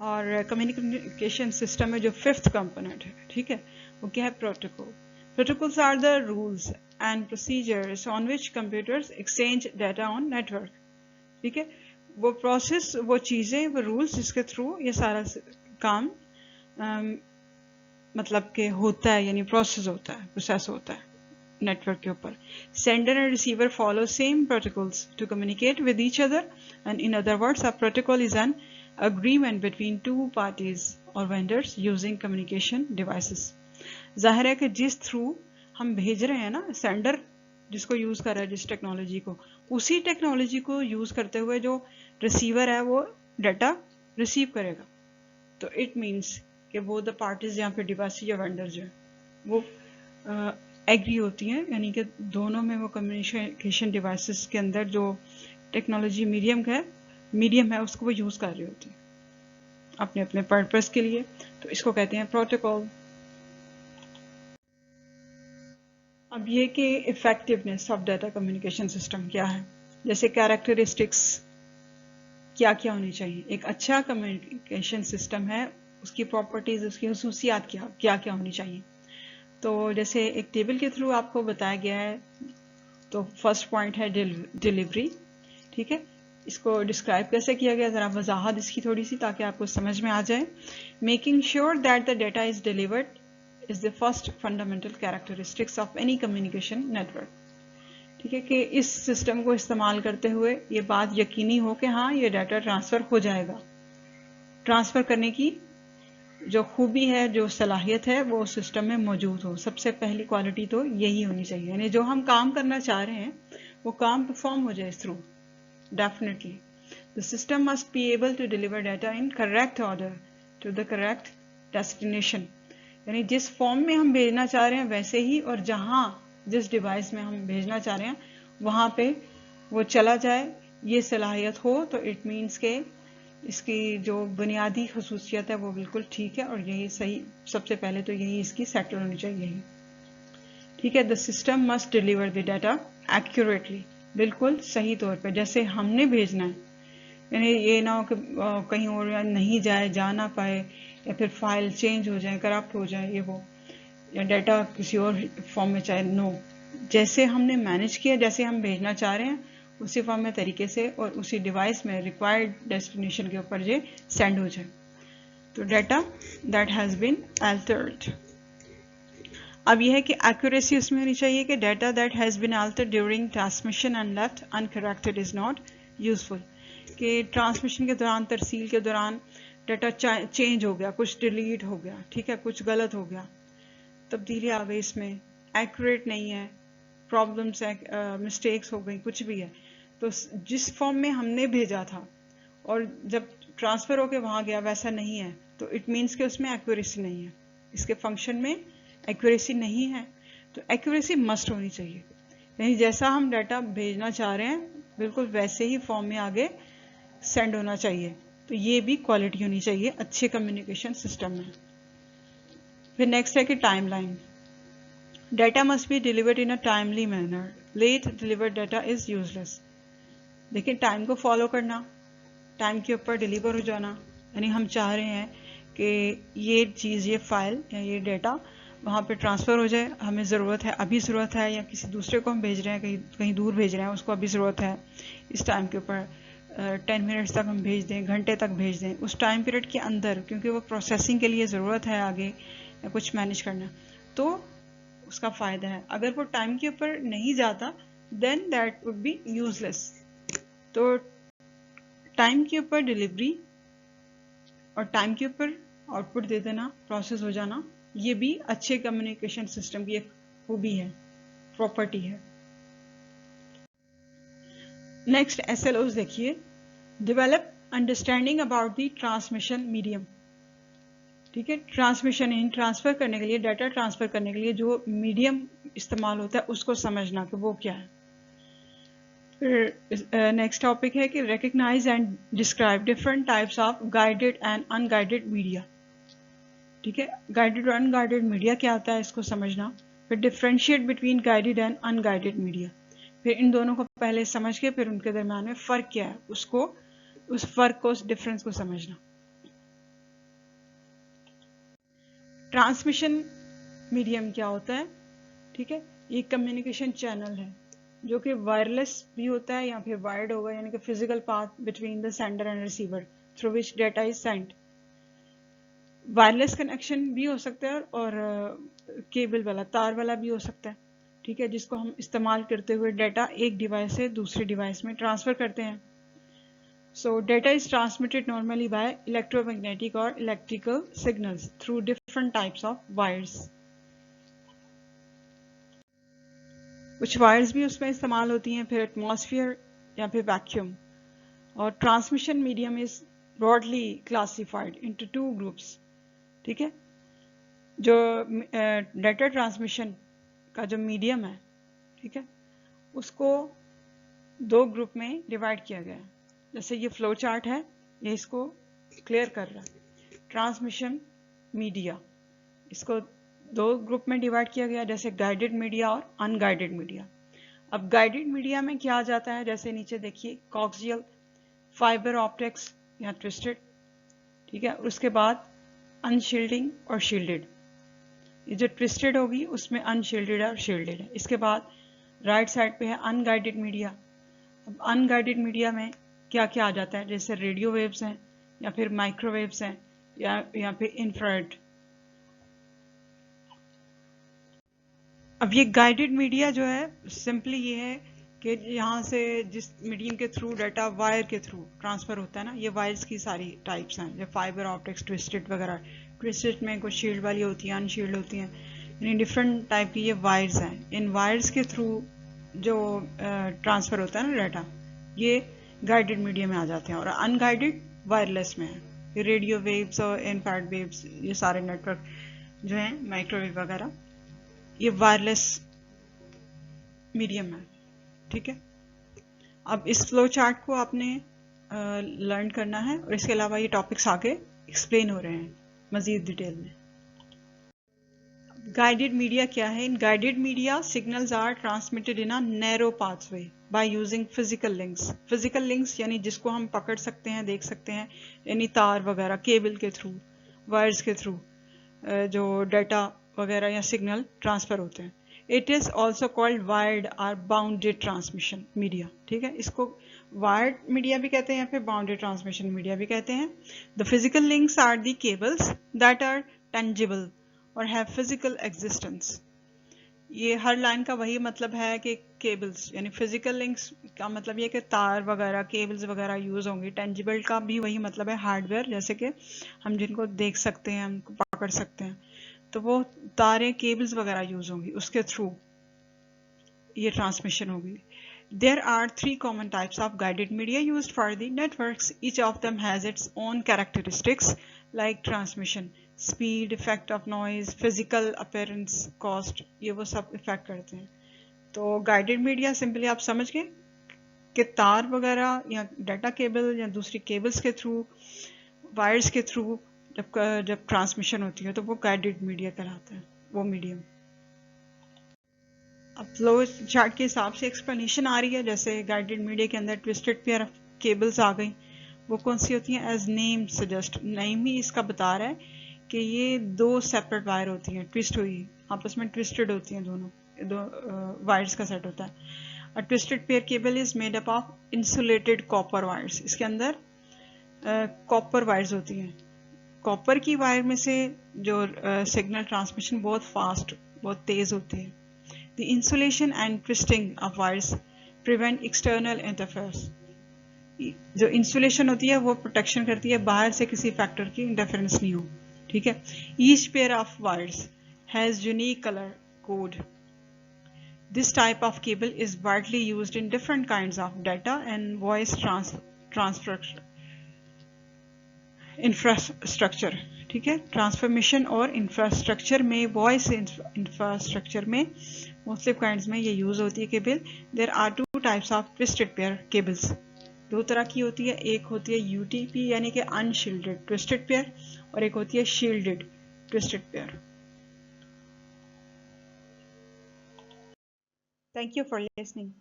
और communication system में जो 5th कंपोनेंट है, ठीक है, वो क्या है? Protocol. Protocols are the rules and procedures on which computers exchange data on network. ठीक है, वो प्रोसेस, वो चीज़ें, वो रूल्स जिसके थ्रू ये सारा काम मतलब के होता है, यानी प्रोसेस होता है, प्रोसेस होता है नेटवर्क के ऊपर. Sender and receiver follow same protocols to communicate with each other, and in other words a protocol is an agreement between two parties or vendors using communication devices. जाहिर है कि जिस थ्रू हम भेज रहे हैं ना, सेंडर जिसको यूज कर रहा है, जिस टेक्नोलॉजी को, उसी टेक्नोलॉजी को यूज करते हुए जो रिसीवर है वो डाटा रिसीव करेगा. तो इट मीन्स कि वो द पार्टीज यहाँ पे डिवाइस या वेंडर जो है वो एग्री होती हैं, यानी कि दोनों में वो कम्युनिकेशन डिवाइसेस के अंदर जो टेक्नोलॉजी मीडियम है उसको वो यूज कर रही होती है अपने अपने पर्पस के लिए. तो इसको कहते हैं प्रोटोकॉल. अब ये कि effectiveness of data communication system क्या है, जैसे कैरेक्टरिस्टिक्स क्या क्या होनी चाहिए. एक अच्छा कम्युनिकेशन सिस्टम है, उसकी प्रॉपर्टीज, उसकी खसूसियात क्या क्या होनी चाहिए. तो जैसे एक टेबल के थ्रू आपको बताया गया है. तो फर्स्ट पॉइंट है डिलीवरी. ठीक है, इसको डिस्क्राइब कैसे किया गया, ज़रा वजाहत इसकी थोड़ी सी, ताकि आपको समझ में आ जाए. Making sure that the data is delivered is the first fundamental characteristics of any communication network. ठीक है, कि इस सिस्टम को इस्तेमाल करते हुए ये बात यकीनी हो कि हाँ ये डाटा ट्रांसफ़र हो जाएगा. ट्रांसफ़र करने की जो खूबी है, जो सलाहियत है, वो सिस्टम में मौजूद हो. सबसे पहली क्वालिटी तो यही होनी चाहिए, यानी जो हम काम करना चाह रहे हैं वो काम परफॉर्म हो जाए इस through. Definitely. The system must be able to deliver data in correct order to the correct destination. यानी जिस फॉर्म में हम भेजना चाह रहे हैं वैसे ही, और जहाँ जिस डिवाइस में हम भेजना चाह रहे हैं वहाँ पे वो चला जाए, ये सलाहियत हो. तो इट मीन्स के इसकी जो बुनियादी खसूसियत है वो बिल्कुल ठीक है, और यही सही, सबसे पहले तो यही इसकी सेटल होनी चाहिए. ठीक है, the system must deliver the data accurately, बिल्कुल सही तौर पे जैसे हमने भेजना है. यानी ये ना हो कि कहीं और नहीं जाए, जा ना पाए, या फिर फाइल चेंज हो जाए, करप्ट हो जाए, ये वो, या डाटा किसी और फॉर्म में चाहे. नो, जैसे हमने मैनेज किया, जैसे हम भेजना चाह रहे हैं उसी फॉर्म में, तरीके से, और उसी डिवाइस में रिक्वायर्ड डेस्टिनेशन के ऊपर ये सेंड हो जाए. तो data that has been altered. अब यह है कि एक्यूरेसी उसमें होनी चाहिए कि data that has been altered during transmission and left uncorrected is not useful. कि ट्रांसमिशन के दौरान, तरसील के दौरान डाटा चेंज हो गया, कुछ डिलीट हो गया, ठीक है, कुछ गलत हो गया, तब्दीली आ गई इसमें, एक्यूरेट नहीं है, प्रॉब्लम्स है, मिस्टेक्स हो गई, कुछ भी है, तो जिस फॉर्म में हमने भेजा था और जब ट्रांसफ़र होके वहाँ गया वैसा नहीं है, तो इट मीन्स कि उसमें एक्यूरेसी नहीं है, इसके फंक्शन में एक्यूरेसी नहीं है. तो एक्यूरेसी मस्ट होनी चाहिए, यानी जैसा हम डाटा भेजना चाह रहे हैं बिल्कुल वैसे ही फॉर्म में आगे सेंड होना चाहिए. तो ये भी क्वालिटी होनी चाहिए अच्छे कम्युनिकेशन सिस्टम में. फिर नेक्स्ट है कि timeline. Data must be delivered in a timely manner. Late delivered data is useless. देखिए, टाइम को फॉलो करना, टाइम के ऊपर डिलीवर हो जाना, यानी हम चाह रहे हैं कि ये चीज़, ये फाइल या ये डाटा वहाँ पे ट्रांसफ़र हो जाए, हमें ज़रूरत है, अभी ज़रूरत है, या किसी दूसरे को हम भेज रहे हैं, कहीं दूर भेज रहे हैं, उसको अभी ज़रूरत है, इस टाइम के ऊपर 10 मिनट्स तक हम भेज दें, घंटे तक भेज दें, उस टाइम पीरियड के अंदर, क्योंकि वो प्रोसेसिंग के लिए ज़रूरत है आगे, या कुछ मैनेज करना, तो उसका फ़ायदा है. अगर वो टाइम के ऊपर नहीं जाता then that would be useless. तो टाइम के ऊपर डिलीवरी और टाइम के ऊपर आउटपुट दे देना, प्रोसेस हो जाना, ये भी अच्छे कम्युनिकेशन सिस्टम की एक खूबी है, प्रॉपर्टी है. नेक्स्ट SLOs देखिए. Develop understanding about the transmission medium. ठीक है, ट्रांसमिशन इन ट्रांसफ़र करने के लिए, डाटा ट्रांसफ़र करने के लिए जो मीडियम इस्तेमाल होता है उसको समझना कि वो क्या है. फिर नेक्स्ट टॉपिक है कि recognise and describe different types of guided and unguided media. ठीक है, गाइडेड और अनगाइडेड मीडिया क्या होता है इसको समझना. फिर differentiate between guided and unguided media. फिर इन दोनों को पहले समझ के फिर उनके दरम्यान में फ़र्क क्या है, उसको, उस फ़र्क को, उस डिफरेंस को समझना. ट्रांसमिशन मीडियम क्या होता है, ठीक है, ये कम्युनिकेशन चैनल है जो कि वायरलेस भी होता है या फिर वायर्ड होगा, यानी कि physical path between the sender and receiver through which data is sent. Wireless connection भी हो सकता है और केबल वाला, तार वाला भी हो सकता है, ठीक है, जिसको हम इस्तेमाल करते हुए डेटा एक डिवाइस से दूसरे डिवाइस में ट्रांसफर करते हैं। So data is transmitted normally by electromagnetic or electrical signals through different types of wires. कुछ वायर्स भी उसमें इस्तेमाल होती हैं, फिर एटमॉस्फेयर या फिर वैक्यूम। और transmission medium is broadly classified into 2 groups, ठीक है। जो डेटा ट्रांसमिशन का जो मीडियम है, ठीक है, उसको 2 ग्रुप में डिवाइड किया गया है। जैसे ये फ्लो चार्ट है, ये इसको क्लियर कर रहा है। ट्रांसमिशन मीडिया, इसको 2 ग्रुप में डिवाइड किया गया, जैसे गाइडेड मीडिया और अनगाइडेड मीडिया। अब गाइडेड मीडिया में क्या आ जाता है, जैसे नीचे देखिए, कॉक्सियल, फाइबर ऑप्टिक्स या ट्विस्टेड, ठीक है। उसके बाद अनशील्डिंग और शील्डेड। ये जो ट्विस्टेड होगी उसमें अनशील्डेड और शील्डेड है। इसके बाद राइट साइड पे है अनगाइडेड मीडिया। अब अनगाइडेड मीडिया में क्या क्या आ जाता है, जैसे रेडियो वेव्स हैं या फिर माइक्रोवेव्स हैं या फिर इंफ्रारेड। अब ये गाइडेड मीडिया जो है, सिंपली ये है कि यहाँ से जिस मीडियम के थ्रू डाटा वायर के थ्रू ट्रांसफर होता है ना, ये वायर्स की सारी टाइप्स हैं, जो फाइबर ऑप्टिक्स, ट्विस्टेड वगैरह। ट्विस्टेड में कुछ शील्ड वाली होती हैं, अनशील्ड होती हैं, यानी डिफरेंट टाइप की ये वायर्स हैं। इन वायर्स के थ्रू जो ट्रांसफर होता है ना डाटा, ये गाइडेड मीडिया में आ जाते हैं। और अनगाइडेड वायरलेस में है, ये रेडियो वेव्स और इंफ्रारेड वेव्स, ये सारे नेटवर्क जो हैं, माइक्रोवेव वगैरह, ये वायरलेस मीडियम है, ठीक है। अब इस फ्लो चार्ट को आपने लर्न करना है और इसके अलावा ये टॉपिक्स आगे एक्सप्लेन हो रहे हैं मजीद डिटेल में। गाइडेड मीडिया क्या है? In guided media signals are transmitted in a narrow pathway by using physical links. Physical links यानी जिसको हम पकड़ सकते हैं, देख सकते हैं, यानी तार वगैरह, केबल के थ्रू, वायर्स के थ्रू जो डाटा वगैरह या सिग्नल ट्रांसफर होते हैं। It is also called wired और बाउंडेड ट्रांसमिशन मीडिया, ठीक है। इसको वायर्ड मीडिया भी कहते हैं या फिर बाउंडेड ट्रांसमिशन मीडिया भी कहते हैं। The physical links are the cables that are tangible और हैव फिजिकल एग्जिस्टेंस। ये हर लाइन का वही मतलब है कि केबल्स यानी फिजिकल लिंक्स का मतलब ये कि तार वगैरह, केबल्स वगैरह यूज होंगी। टेंजिबल का भी वही मतलब है, हार्डवेयर, जैसे कि हम जिनको देख सकते हैं, हमको पकड़ सकते हैं, तो वो तारें, केबल्स वगैरह यूज होंगी, उसके थ्रू ये ट्रांसमिशन होगी। There are 3 common types of guided media used for the networks. Each of them has its own characteristics like transmission, speed, effect of noise, physical appearance, cost. ये वो सब effect करते हैं। तो गाइडेड मीडिया सिंपली आप समझ गए कि तार वगैरह या डाटा केबल या दूसरी केबल्स के थ्रू, वायर्स के थ्रू जब ट्रांसमिशन होती है तो वो गाइडेड मीडिया कहलाता है, वो मीडियम। अब फ्लो चार्ट के हिसाब से एक्सप्लेनेशन आ रही है। जैसे गाइडेड मीडिया के अंदर ट्विस्टेड पेयर ऑफ केबल्स आ गई, वो कौन सी होती हैं? एज नेम सजेस्ट, नेम ही इसका बता रहा है कि ये 2 सेपरेट वायर होती हैं, ट्विस्ट हुई, आपस में ट्विस्टेड होती हैं, दो वायर्स का सेट होता है। A twisted pair cable is made up of insulated copper wires. इसके अंदर कॉपर वायर्स होती हैं। कॉपर की वायर में से जो सिग्नल ट्रांसमिशन बहुत फास्ट, बहुत तेज होती है। The insulation and twisting of wires prevent external interference. जो इंसुलेशन होती है वो प्रोटेक्शन करती है, बाहर से किसी फैक्टर की इंटरफेरेंस नहीं हो, ठीक है। Each pair of wires has unique color code. This type of cable is widely used in different kinds of data and voice infrastructure, ठीक है। ट्रांसफॉर्मेशन और इंफ्रास्ट्रक्चर में, वॉइस इंफ्रास्ट्रक्चर में, मुख्तलिफ काइंड्स में ये यूज होती है cable. There are 2 types of twisted pair cables. 2 तरह की होती है, एक होती है यूटीपी यानी कि अनशील्डेड ट्विस्टेड पेयर, और एक होती है shielded twisted pair. Thank you for listening.